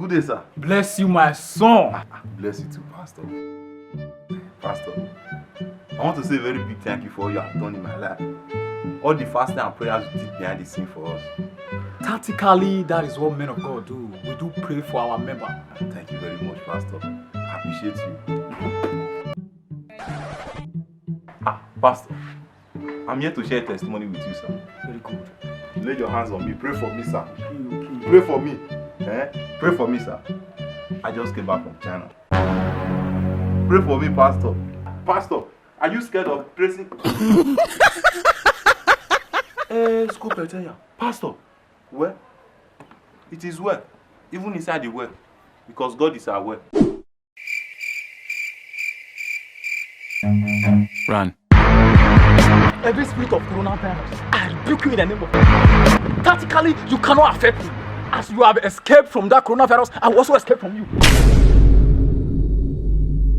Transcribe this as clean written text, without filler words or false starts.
Good day, sir. Bless you, my son. Bless you too, Pastor. Pastor, I want to say a very big thank you for all you have done in my life. All the fasting and prayers you did behind the scene for us. Tactically, that is what men of God do. We do pray for our member. Thank you very much, Pastor. I appreciate you. Pastor, I'm here to share testimony with you, sir. Very good. Lay your hands on me. Pray for me, sir. Okay. Pray for me. Pray for me, sir. I just came back from China. Pray for me, Pastor. Pastor, are you scared of tracing? School Petaya. Pastor, well, it is well, even inside the well, because God is our well. Run. Every spirit of coronavirus, I rebuke you in the name of God. Tactically, you cannot affect me. As you have escaped from that coronavirus, I will also escape from you.